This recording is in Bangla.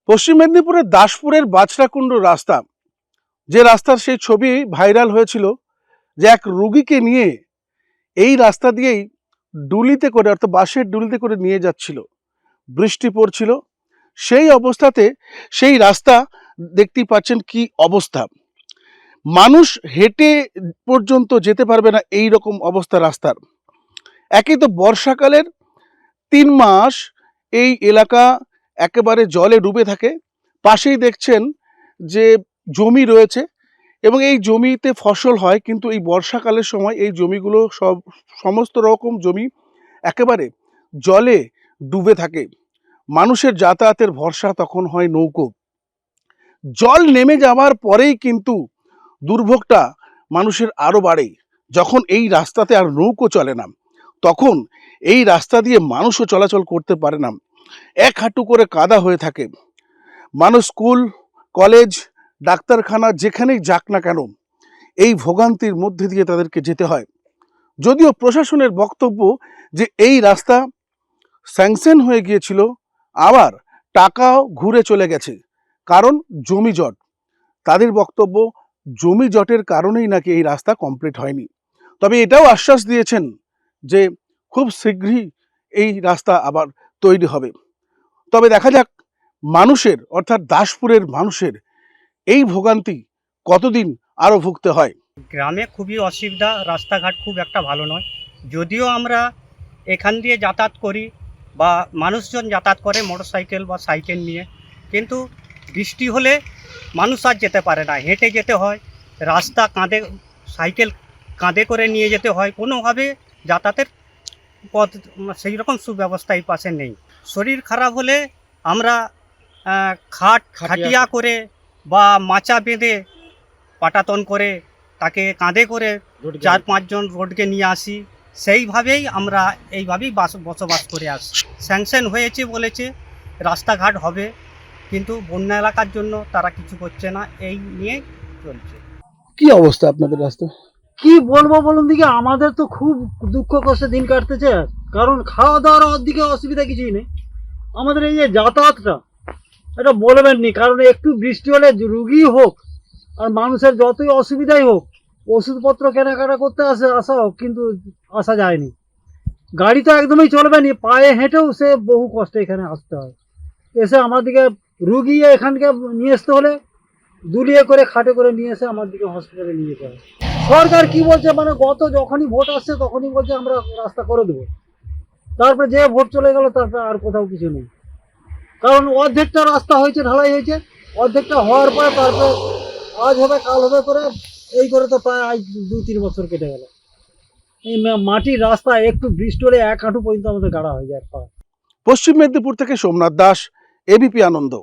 পশ্চিম মেদিনীপুরের দাসপুরের বাছড়াকুণ্ড রাস্তা, যে রাস্তার সেই ছবি ভাইরাল হয়েছিল, যে এক রুগীকে নিয়ে এই রাস্তা দিয়েই ডুলিতে করে অর্থাৎ বাসের ডুলিতে করে নিয়ে যাচ্ছিল, বৃষ্টি পড়ছিল, সেই অবস্থাতে সেই রাস্তা দেখতেই পাচ্ছেন কি অবস্থা। মানুষ হেঁটে পর্যন্ত যেতে পারবে না এই রকম অবস্থা রাস্তার। একই তো বর্ষাকালের 3 মাস এই এলাকা একেবারে জলে ডুবে থাকে। পাশেই দেখছেন যে জমি রয়েছে এবং এই জমিতে ফসল হয়, কিন্তু এই বর্ষাকালের সময় এই জমিগুলো সমস্ত রকম জমি একেবারে জলে ডুবে থাকে। মানুষের যাতায়াতের ভরসা তখন হয় নৌকো। জল নেমে যাওয়ার পরেই কিন্তু দুর্ভোগটা মানুষের আরও বাড়ে। যখন এই রাস্তাতে আর নৌকো চলে না, তখন এই রাস্তা দিয়ে মানুষও চলাচল করতে পারে না, এক হাঁটু করে কাদা হয়ে থাকে। মানুষ স্কুল, কলেজ, ডাক্তারখানা যেখানেই যাক না কেন এই ভোগান্তির মধ্যে দিয়ে তাদেরকে যেতে হয়। যদিও প্রশাসনের বক্তব্য যে এই রাস্তা স্যাংশন হয়ে গিয়েছিল, আবার টাকাও ঘুরে চলে গেছে, কারণ জমি জট। তাদের বক্তব্য জমি জটের কারণেই নাকি এই রাস্তা কমপ্লিট হয়নি। তবে এটাও আশ্বাস দিয়েছেন যে খুব শীঘ্রই এই রাস্তা আবার তৈরি হবে। তবে দেখা যাক মানুষের অর্থাৎ দাসপুরের মানুষের এই ভোগান্তি কতদিন আরও ভুগতে হয়। গ্রামে খুবই অসুবিধা, রাস্তাঘাট খুব একটা ভালো নয়। যদিও আমরা এখান দিয়ে যাতায়াত করি বা মানুষজন যাতায়াত করে মোটরসাইকেল বা সাইকেল নিয়ে, কিন্তু বৃষ্টি হলে মানুষ আর যেতে পারে না, হেঁটে যেতে হয়। রাস্তা কাঁধে, সাইকেল কাঁধে করে নিয়ে যেতে হয়। কোনোভাবে যাতায়াতের পথ সেই রকম সুব্যবস্থা এই পাশে নেই। শরীর খারাপ হলে আমরা খাটিয়া করে বা মাচা বেঁধে পাটাতন করে তাকে কাঁধে করে 4-5 জন রোডকে নিয়ে আসি। সেইভাবেই আমরা এইভাবেই বসবাস করে আসি। স্যাংশন হয়েছে বলেছে, রাস্তাঘাট হবে, কিন্তু বন্যা এলাকার জন্য তারা কিছু করছে না, এই নিয়ে চলছে। কি অবস্থা আপনাদের রাস্তা? কি বলবো বলুন দিকে, আমাদের তো খুব দুঃখ কষ্টে দিন কাটতেছে। কারণ খাওয়া দাওয়ার দিকে অসুবিধা কিছুই নেই, আমাদের এই যে যাতায়াতটা এটা বলবেন নি। কারণ একটু বৃষ্টি হলে রুগী হোক আর মানুষের যতই অসুবিধাই হোক, ওষুধপত্র কেনাকাটা করতে আসা হোক, কিন্তু আসা যায়নি। গাড়ি তো একদমই চলবে নি, পায়ে হেঁটেও সে বহু কষ্টে এখানে আসতে হয়। এসে আমার দিকে রুগী এখানকে নিয়ে আসতে হলে দুলিয়ে করে খাটে করে নিয়ে এসে আমার দিকে হসপিটালে নিয়ে যেতে হয়। সরকার কি বলছে, মানে যখনই ভোট আসছে তখনই বলছে আমরা রাস্তা করে দেবো, তারপরে যে ভোট চলে গেল তারপরে আর কোথাও কিছু নেই। কারণ অর্ধেকটা রাস্তা হয়েছে, ঢালাই হয়েছে, অর্ধেকটা হওয়ার পরে তারপরে আজ হবে কাল হবে করে এই করে তো প্রায় আজ 2-3 বছর কেটে গেল। এই মাটির রাস্তা একটু বৃষ্টি হলে 1 হাঁটু পর্যন্ত আমাদের গাড়া হয়ে যায় পা। পশ্চিম মেদিনীপুর থেকে সোমনাথ দাস, এবিপি আনন্দ।